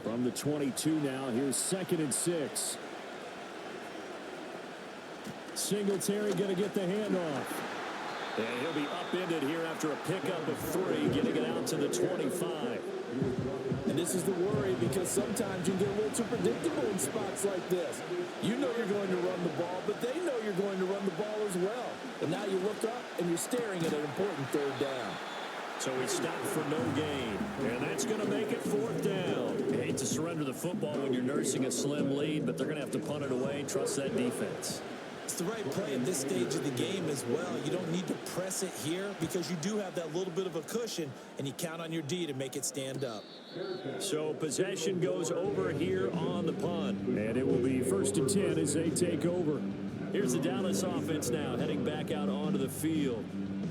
Speaker 2: From the 22 now, here's 2nd and 6. Singletary going to get the handoff.
Speaker 6: And he'll be upended here after a pickup of 3, getting it out to the 25.
Speaker 3: And this is the worry, because sometimes you get a little too predictable in spots like this. You know you're going to run the ball, but they know you're going to run the ball as well. And now you look up and you're staring at an important 3rd down.
Speaker 6: So he stopped for no gain, and that's going to make it 4th down.
Speaker 2: You hate to surrender the football when you're nursing a slim lead, but they're going to have to punt it away. Trust that defense.
Speaker 4: It's the right play at this stage of the game as well. You don't need to press it here because you do have that little bit of a cushion, and you count on your D to make it stand up.
Speaker 2: So possession goes over here on the punt, and it will be 1st and 10 as they take over.
Speaker 6: Here's the Dallas offense now heading back out onto the field.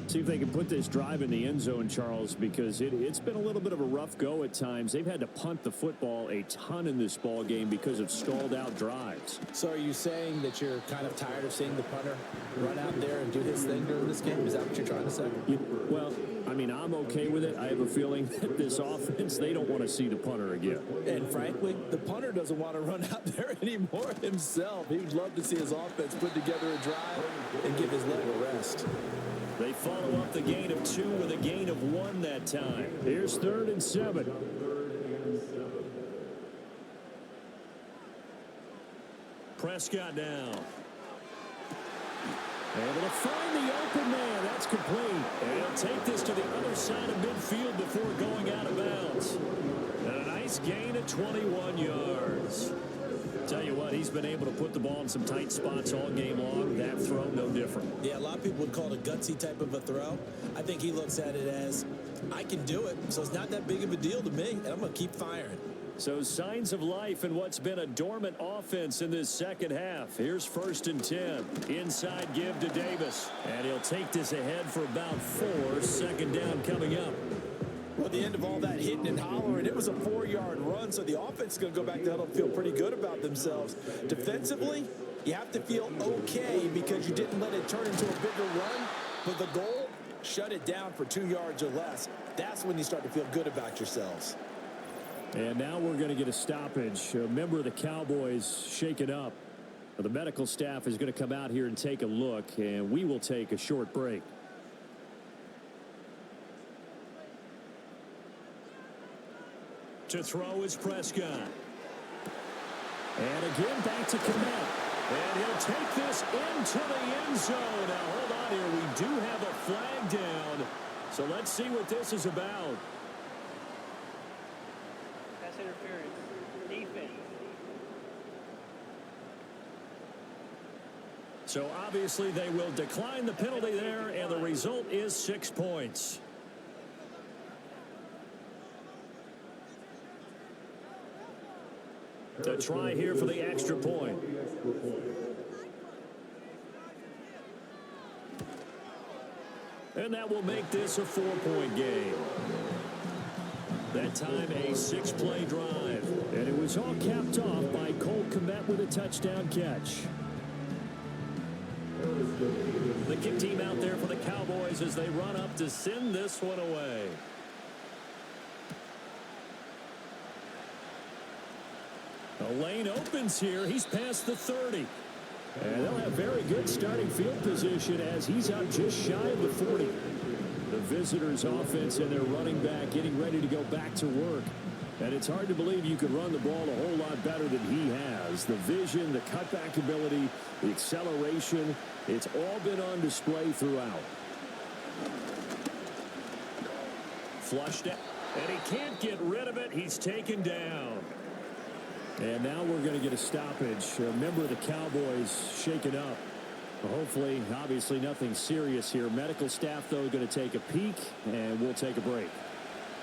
Speaker 2: See if they can put this drive in the end zone, Charles, because it's been a little bit of a rough go at times. They've had to punt the football a ton in this ball game because of stalled out drives.
Speaker 3: So are you saying that you're kind of tired of seeing the punter run out there and do his thing during this game? Is that what you're trying to say?
Speaker 2: Well, I mean, I'm okay with it. I have a feeling that this offense, they don't want to see the punter again.
Speaker 3: And frankly, the punter doesn't want to run out there anymore himself. He would love to see his offense put together a drive and give his leg a rest.
Speaker 6: They follow up the gain of 2 with a gain of 1 that time.
Speaker 2: Here's 3rd and 7.
Speaker 6: Prescott now.
Speaker 2: Able to find the open man. That's complete.
Speaker 6: And he'll take this to the other side of midfield before going out of bounds. And a nice gain of 21 yards. Tell you what, he's been able to put the ball in some tight spots all game long. That throw, no different.
Speaker 4: Yeah, a lot of people would call it a gutsy type of a throw. I think he looks at it as, I can do it, so it's not that big of a deal to me, and I'm going to keep firing.
Speaker 6: So signs of life in what's been a dormant offense in this 2nd half. Here's 1st and 10. Inside give to Davis. And he'll take this ahead for about 4. 2nd down coming up.
Speaker 3: Well, at the end of all that hitting and hollering, it was a 4-yard run, so the offense is going to go back to huddle and feel pretty good about themselves. Defensively, you have to feel okay because you didn't let it turn into a bigger run, but the goal, shut it down for 2 yards or less. That's when you start to feel good about yourselves.
Speaker 2: And now we're going to get a stoppage. A member of the Cowboys shaken up. The medical staff is going to come out here and take a look, and we will take a short break.
Speaker 6: To throw is Prescott.
Speaker 2: And again, back to Komet.
Speaker 6: And he'll take this into the end zone. Now, hold on here. We do have a flag down. So let's see what this is about.
Speaker 8: Pass interference. Defense.
Speaker 6: So obviously they will decline the penalty there, and the result is 6 points. To try here for the extra point. And that will make this a 4-point game. That time a 6-play drive.
Speaker 2: And it was all capped off by Cole Komet with a touchdown catch.
Speaker 6: The kick team out there for the Cowboys as they run up to send this one away. A lane opens here. He's past the 30.
Speaker 2: And they'll have very good starting field position as he's out just shy of the 40. The visitors' offense and their running back getting ready to go back to work. And it's hard to believe you could run the ball a whole lot better than he has. The vision, the cutback ability, the acceleration, it's all been on display throughout.
Speaker 6: Flushed out. And he can't get rid of it. He's taken down. And now we're going to get a stoppage. A member of the Cowboys shaken up. Hopefully, obviously, nothing serious here. Medical staff, though, going to take a peek, and we'll take a break.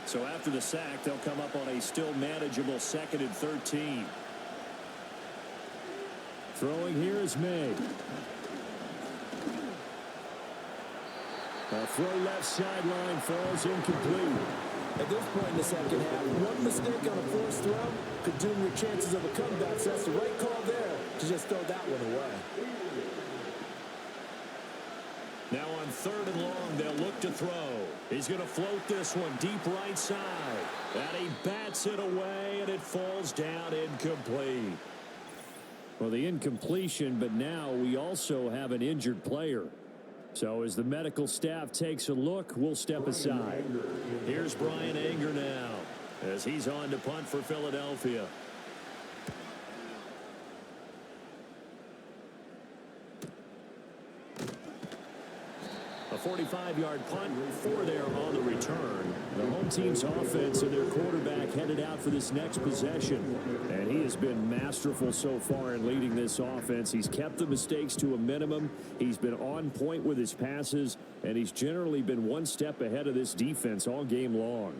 Speaker 6: So after the sack, they'll come up on a still manageable 2nd and 13. Throwing here is May. A throw left sideline falls incomplete.
Speaker 3: At this point in the second half, one mistake on a forced throw could doom your chances of a comeback. So that's the right call there to just throw that one away.
Speaker 6: Now on 3rd and long, they'll look to throw. He's going to float this one deep right side. And he bats it away, and it falls down incomplete. Well, the incompletion, but now we also have an injured player. So as the medical staff takes a look, we'll step aside. Here's Brian Anger now as he's on to punt for Philadelphia. A 45-yard punt, 4 there on the return. The home team's offense and their quarterback headed out for this next possession. And he has been masterful so far in leading this offense. He's kept the mistakes to a minimum. He's been on point with his passes. And he's generally been one step ahead of this defense all game long.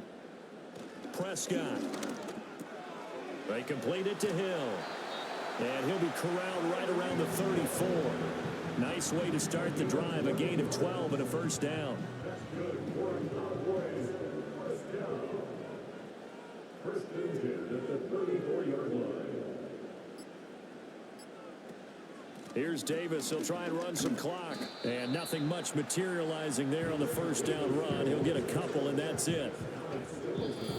Speaker 6: Prescott. They complete it to Hill. And he'll be corralled right around the 34. Nice way to start the drive. A gain of 12 and a first down.
Speaker 5: That's good for Cowboys. First down. First and 10 at the 34-yard line.
Speaker 6: Here's Davis. He'll try and run some clock. And nothing much materializing there on the first down run. He'll get a couple, and that's it.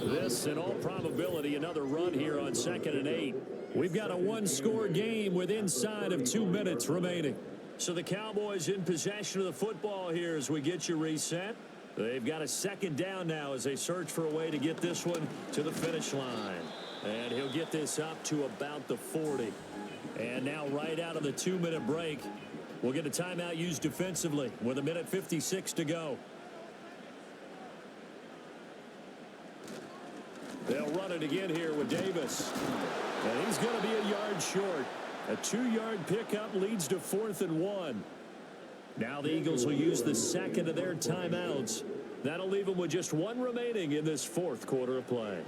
Speaker 6: This, in all probability, another run here on 2nd and 8. We've got a one-score game with inside of 2 minutes remaining. So the Cowboys in possession of the football here as we get you reset. They've got a 2nd down now as they search for a way to get this one to the finish line. And he'll get this up to about the 40. And now right out of the 2-minute break, we'll get a timeout used defensively with 1:56 to go. They'll run it again here with Davis. And he's going to be a yard short. A 2-yard pickup leads to 4th and 1. Now the Eagles will use the 2nd of their timeouts. That'll leave them with just 1 remaining in this 4th quarter of play.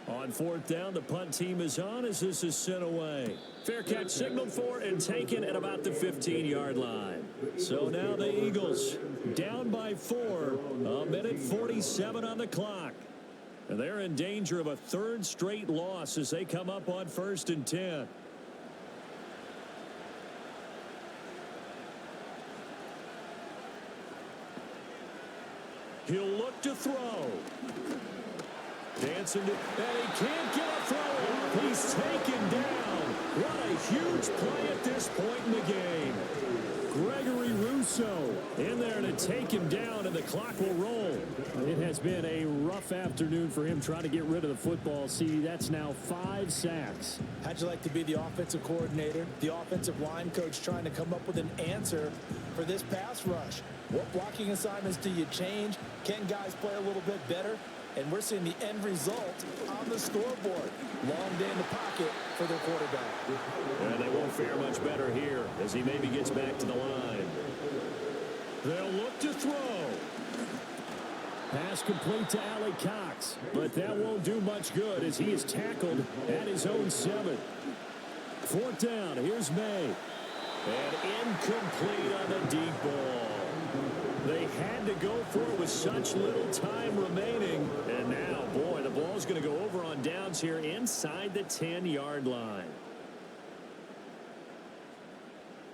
Speaker 6: On 4th down, the punt team is on as this is sent away. Fair catch signaled for and taken at about the 15-yard line. So now the Eagles down by 4. 1:47 on the clock. And they're in danger of a 3rd straight loss as they come up on 1st and 10. He'll look to throw. Dancing to, and he can't get a throw off. He's taken down. What a huge play at this point in the game. Gregory Rousseau in there to take him down, and the clock will roll. It has been a rough afternoon for him trying to get rid of the football. See, that's now 5 sacks.
Speaker 3: How'd you like to be the offensive coordinator, the offensive line coach trying to come up with an answer for this pass rush? What blocking assignments do you change? Can guys play a little bit better? And we're seeing the end result on the scoreboard. Long day in the pocket for their quarterback.
Speaker 6: And they won't fare much better here as he maybe gets back to the line. They'll look to throw. Pass complete to Allie Cox. But that won't do much good as he is tackled at his own 7. 4th down. Here's May. And incomplete on the deep ball. They had to go for it with such little time remaining. And now, boy, the ball's going to go over on downs here inside the 10-yard line.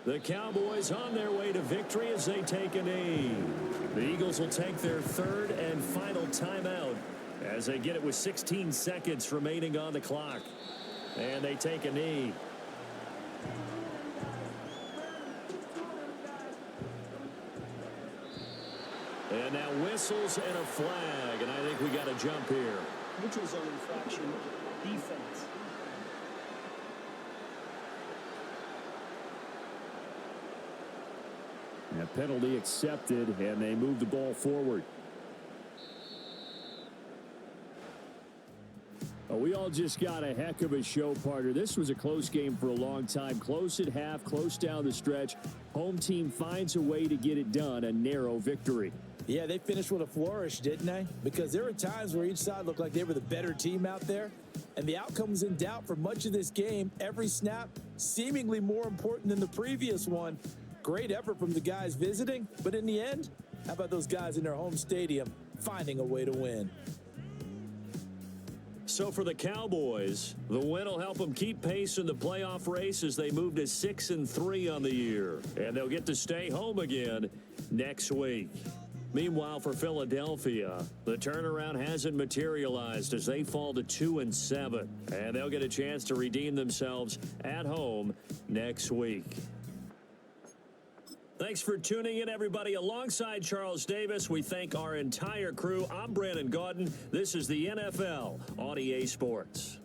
Speaker 6: The Cowboys on their way to victory as they take a knee. The Eagles will take their 3rd and final timeout as they get it with 16 seconds remaining on the clock. And they take a knee. And now whistles and a flag, and I think we got a jump here.
Speaker 8: Neutral zone infraction, defense.
Speaker 6: A penalty accepted, and they move the ball forward. We all just got a heck of a show, partner. This was a close game for a long time. Close at half, close down the stretch. Home team finds a way to get it done, a narrow victory.
Speaker 3: Yeah, they finished with a flourish, didn't they? Because there were times where each side looked like they were the better team out there. And the outcome was in doubt for much of this game. Every snap seemingly more important than the previous one. Great effort from the guys visiting. But in the end, how about those guys in their home stadium finding a way to win?
Speaker 6: So for the Cowboys, the win will help them keep pace in the playoff race as they move to 6-3 on the year. And they'll get to stay home again next week. Meanwhile, for Philadelphia, the turnaround hasn't materialized as they fall to 2-7. And they'll get a chance to redeem themselves at home next week. Thanks for tuning in, everybody. Alongside Charles Davis, we thank our entire crew. I'm Brandon Gaudin. This is the NFL on EA Sports.